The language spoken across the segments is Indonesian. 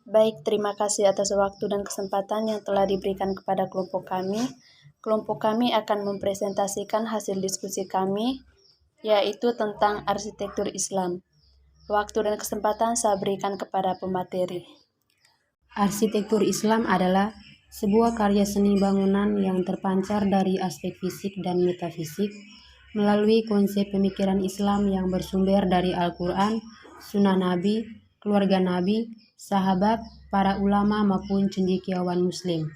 Baik, terima kasih atas waktu dan kesempatan yang telah diberikan kepada kelompok kami. Kelompok kami akan mempresentasikan hasil diskusi kami, yaitu tentang arsitektur Islam. Waktu dan kesempatan saya berikan kepada pemateri. Arsitektur Islam adalah sebuah karya seni bangunan yang terpancar dari aspek fisik dan metafisik melalui konsep pemikiran Islam yang bersumber dari Al-Quran, Sunnah Nabi, keluarga Nabi, sahabat, para ulama maupun cendekiawan Muslim.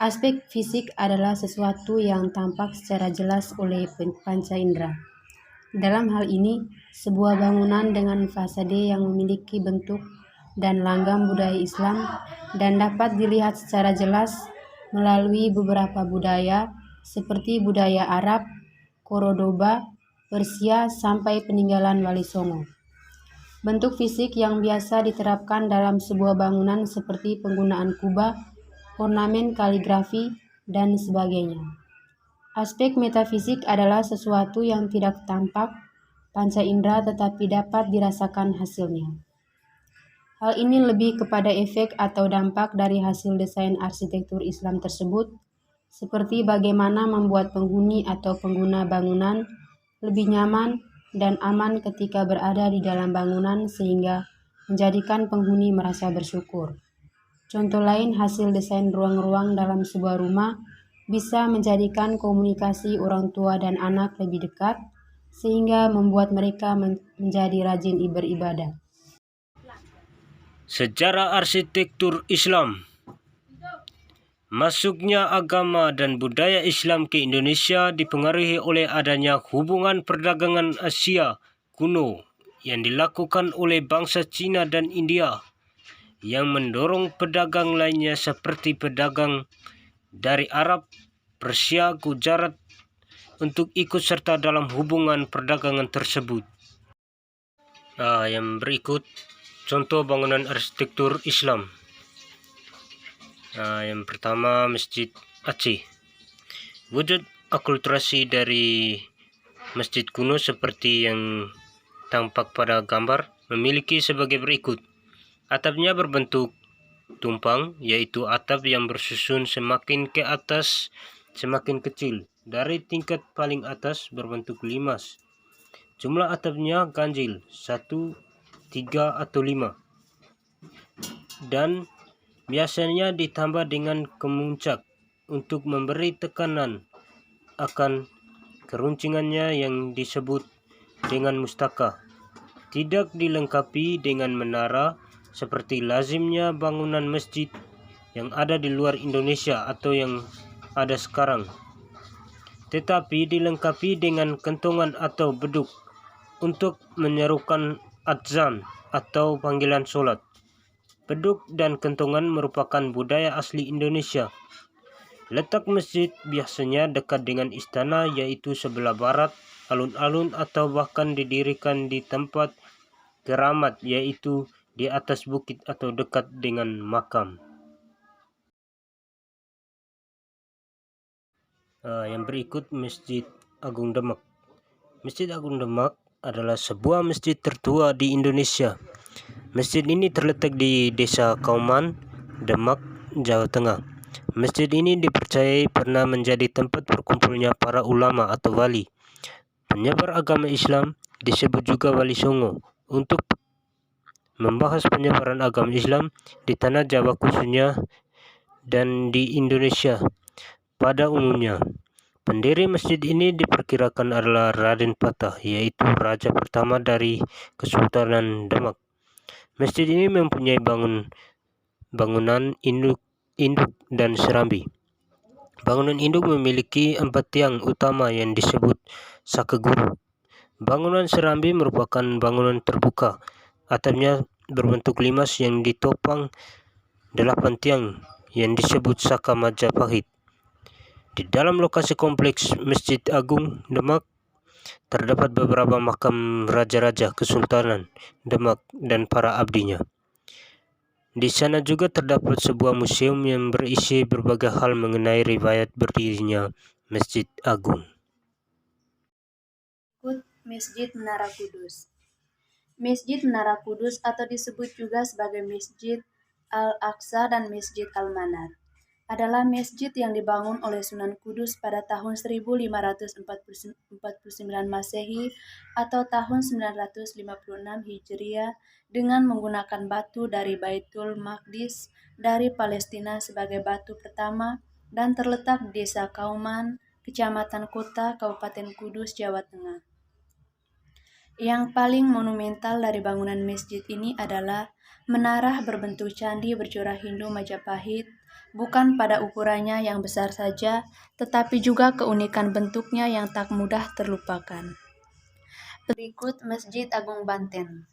Aspek fisik adalah sesuatu yang tampak secara jelas oleh panca indera. Dalam hal ini, sebuah bangunan dengan fasade yang memiliki bentuk dan langgam budaya Islam dan dapat dilihat secara jelas melalui beberapa budaya seperti budaya Arab, Cordoba, Persia, sampai peninggalan Wali Songo. Bentuk fisik yang biasa diterapkan dalam sebuah bangunan seperti penggunaan kubah, ornamen kaligrafi, dan sebagainya. Aspek metafisik adalah sesuatu yang tidak tampak panca indera tetapi dapat dirasakan hasilnya. Hal ini lebih kepada efek atau dampak dari hasil desain arsitektur Islam tersebut, seperti bagaimana membuat penghuni atau pengguna bangunan lebih nyaman dan aman ketika berada di dalam bangunan sehingga menjadikan penghuni merasa bersyukur. Contoh lain, hasil desain ruang-ruang dalam sebuah rumah bisa menjadikan komunikasi orang tua dan anak lebih dekat, sehingga membuat mereka menjadi rajin beribadah. Sejarah arsitektur Islam. Masuknya agama dan budaya Islam ke Indonesia dipengaruhi oleh adanya hubungan perdagangan Asia kuno yang dilakukan oleh bangsa Cina dan India, yang mendorong pedagang lainnya seperti pedagang dari Arab, Persia, Gujarat untuk ikut serta dalam hubungan perdagangan tersebut. Yang berikut contoh bangunan arsitektur Islam. Yang pertama, Masjid Aceh. Wujud akulturasi dari masjid kuno seperti yang tampak pada gambar memiliki sebagai berikut. Atapnya berbentuk tumpang, yaitu atap yang bersusun semakin ke atas semakin kecil. Dari tingkat paling atas berbentuk limas. Jumlah atapnya ganjil, 1, 3, atau 5. Dan biasanya ditambah dengan kemuncak untuk memberi tekanan akan keruncingannya yang disebut dengan mustaka. Tidak dilengkapi dengan menara seperti lazimnya bangunan masjid yang ada di luar Indonesia atau yang ada sekarang, tetapi dilengkapi dengan kentongan atau beduk untuk menyerukan adzan atau panggilan sholat. Beduk dan kentongan merupakan budaya asli Indonesia. Letak masjid biasanya dekat dengan istana, yaitu sebelah barat, alun-alun, atau bahkan didirikan di tempat keramat, yaitu di atas bukit atau dekat dengan makam. Yang berikut, Masjid Agung Demak. Masjid Agung Demak adalah sebuah masjid tertua di Indonesia. Masjid ini terletak di Desa Kauman, Demak, Jawa Tengah. Masjid ini dipercayai pernah menjadi tempat berkumpulnya para ulama atau wali. Penyebar agama Islam, disebut juga Wali Songo, untuk membahas penyebaran agama Islam di tanah Jawa khususnya dan di Indonesia pada umumnya. Pendiri masjid ini diperkirakan adalah Raden Patah, yaitu raja pertama dari Kesultanan Demak. Masjid ini mempunyai bangunan induk dan serambi. Bangunan induk memiliki 4 tiang utama yang disebut sakeguru. Bangunan serambi merupakan bangunan terbuka. Atapnya berbentuk limas yang ditopang 8 tiang yang disebut saka Majapahit. Di dalam lokasi kompleks Masjid Agung Demak terdapat beberapa makam raja-raja Kesultanan Demak dan para abdinya. Di sana juga terdapat sebuah museum yang berisi berbagai hal mengenai riwayat berdirinya Masjid Agung. Masjid Menara Kudus. Masjid Menara Kudus atau disebut juga sebagai Masjid Al-Aqsa dan Masjid Al-Manar adalah masjid yang dibangun oleh Sunan Kudus pada tahun 1549 Masehi atau tahun 956 Hijriah dengan menggunakan batu dari Baitul Maqdis dari Palestina sebagai batu pertama dan terletak di Desa Kauman, Kecamatan Kota, Kabupaten Kudus, Jawa Tengah. Yang paling monumental dari bangunan masjid ini adalah menara berbentuk candi bercorak Hindu Majapahit, bukan pada ukurannya yang besar saja, tetapi juga keunikan bentuknya yang tak mudah terlupakan. Berikut Masjid Agung Banten.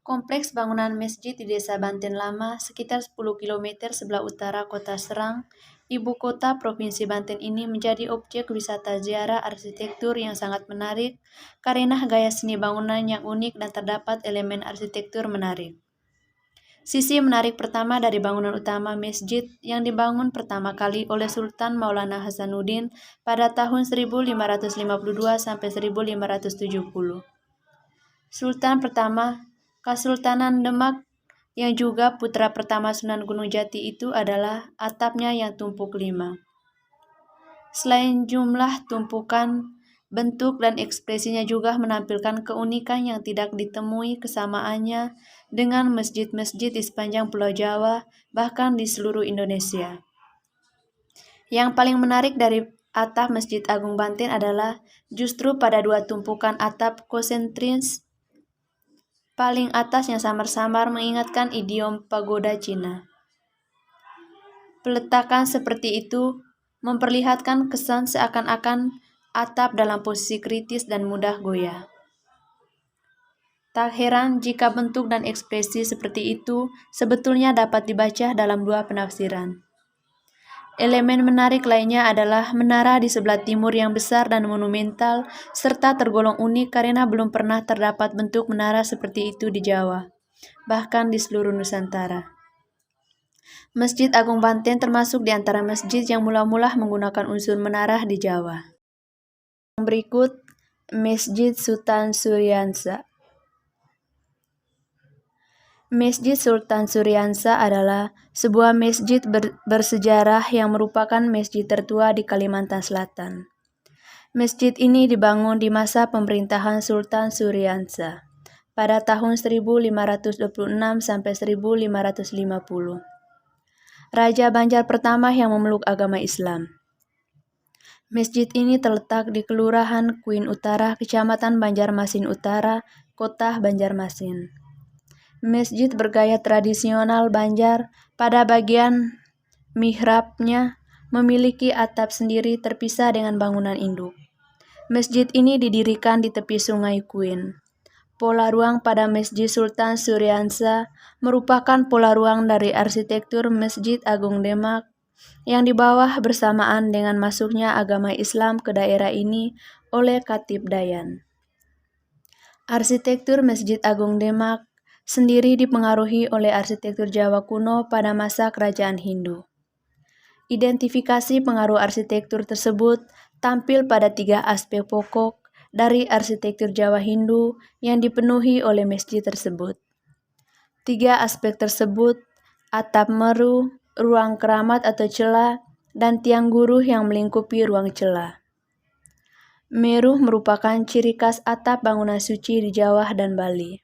Kompleks bangunan masjid di Desa Banten Lama, sekitar 10 km sebelah utara Kota Serang, ibu kota Provinsi Banten ini menjadi objek wisata ziarah arsitektur yang sangat menarik karena gaya seni bangunan yang unik dan terdapat elemen arsitektur menarik. Sisi menarik pertama dari bangunan utama masjid yang dibangun pertama kali oleh Sultan Maulana Hasanuddin pada tahun 1552 sampai 1570. Sultan pertama Kesultanan Demak yang juga putra pertama Sunan Gunung Jati itu adalah atapnya yang tumpuk 5. Selain jumlah tumpukan, bentuk dan ekspresinya juga menampilkan keunikan yang tidak ditemui kesamaannya dengan masjid-masjid di sepanjang Pulau Jawa, bahkan di seluruh Indonesia. Yang paling menarik dari atap Masjid Agung Banten adalah justru pada dua tumpukan atap konsentris paling atas yang samar-samar mengingatkan idiom pagoda Cina. Peletakan seperti itu memperlihatkan kesan seakan-akan atap dalam posisi kritis dan mudah goyah. Tak heran jika bentuk dan ekspresi seperti itu sebetulnya dapat dibaca dalam dua penafsiran. Elemen menarik lainnya adalah menara di sebelah timur yang besar dan monumental, serta tergolong unik karena belum pernah terdapat bentuk menara seperti itu di Jawa, bahkan di seluruh Nusantara. Masjid Agung Banten termasuk di antara masjid yang mula-mula menggunakan unsur menara di Jawa. Berikut Masjid Sultan Suryansa. Masjid Sultan Suryansa adalah sebuah masjid bersejarah yang merupakan masjid tertua di Kalimantan Selatan. Masjid ini dibangun di masa pemerintahan Sultan Suryansa pada tahun 1526 sampai 1550. Raja Banjar pertama yang memeluk agama Islam. Masjid ini terletak di Kelurahan Kuin Utara, Kecamatan Banjarmasin Utara, Kota Banjarmasin. Masjid bergaya tradisional Banjar, pada bagian mihrabnya memiliki atap sendiri terpisah dengan bangunan induk. Masjid ini didirikan di tepi Sungai Kuin. Pola ruang pada Masjid Sultan Suryansa merupakan pola ruang dari arsitektur Masjid Agung Demak yang di bawah bersamaan dengan masuknya agama Islam ke daerah ini oleh Khatib Dayan. Arsitektur Masjid Agung Demak sendiri dipengaruhi oleh arsitektur Jawa kuno pada masa kerajaan Hindu. Identifikasi pengaruh arsitektur tersebut tampil pada 3 aspek pokok dari arsitektur Jawa Hindu yang dipenuhi oleh masjid tersebut. 3 aspek tersebut, atap meru, ruang keramat atau cela, dan tiang guruh yang melingkupi ruang cela. Meru merupakan ciri khas atap bangunan suci di Jawa dan Bali.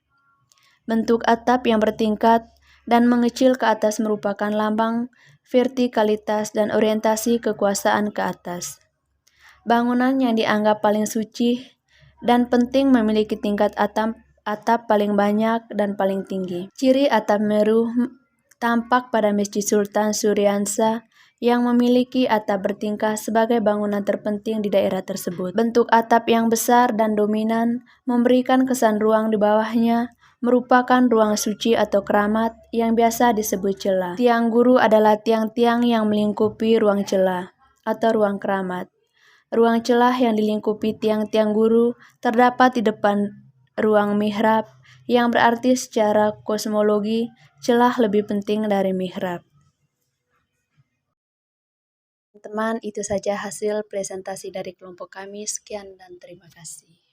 Bentuk atap yang bertingkat dan mengecil ke atas merupakan lambang vertikalitas dan orientasi kekuasaan ke atas. Bangunan yang dianggap paling suci dan penting memiliki tingkat atap paling banyak dan paling tinggi. Ciri atap meru tampak pada Masjid Sultan Suryansa yang memiliki atap bertingkah sebagai bangunan terpenting di daerah tersebut. Bentuk atap yang besar dan dominan memberikan kesan ruang di bawahnya merupakan ruang suci atau keramat yang biasa disebut cela. Tiang guru adalah tiang-tiang yang melingkupi ruang cela atau ruang keramat. Ruang celah yang dilingkupi tiang-tiang guru terdapat di depan ruang mihrab, yang berarti secara kosmologi celah lebih penting dari mihrab. Teman-teman, itu saja hasil presentasi dari kelompok kami. Sekian dan terima kasih.